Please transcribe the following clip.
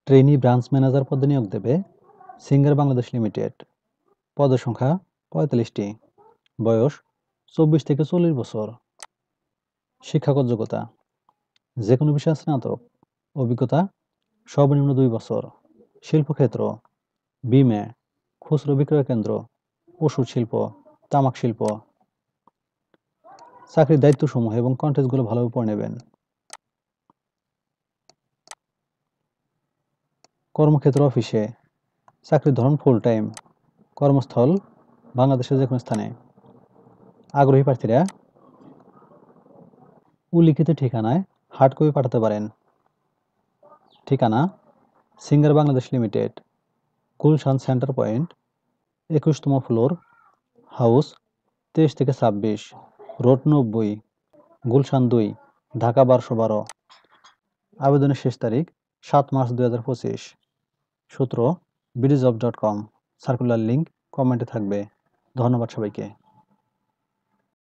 Trainee branch manager পদে নিয়োগ দেবে সিঙ্গার বাংলাদেশ লিমিটেড। পদের সংখ্যা ৪৫টি। বয়স ২৪ থেকে ৪০ বছর। শিক্ষাগত যোগ্যতা যে কোনো বিষয়ে স্নাতক। অভিজ্ঞতা সর্বনিম্ন ২ বছর। শিল্পক্ষেত্র বিমে, খুচরো বিক্রয় কেন্দ্র, ওষুধ শিল্প, তামাক শিল্প। চাকরির দায়িত্বসমূহ এবং কন্টেন্টগুলো ভালোভাবে পড়ে নেবেন। কর্মক্ষেত্র অফিসে, চাকরির ধরন ফুল টাইম, কর্মস্থল বাংলাদেশের যে কোনো স্থানে। আগ্রহী প্রার্থীরা উল্লিখিত ঠিকানায় হার্ড কপি পাঠাতে পারেন। ঠিকানা Singer Bangladesh limited, Gulshan centre point, ২১তম ফ্লোর, হাউস ২৩ থেকে ২৬, রোড ৯০, গুলশান ২, ঢাকা ১২১২। আবেদনের শেষ তারিখ ৭ মার্চ ২০২৫। সূত্র BDJobs.com। সার্কুলার লিঙ্ক কমেন্টে থাকবে। ধন্যবাদ সবাইকে।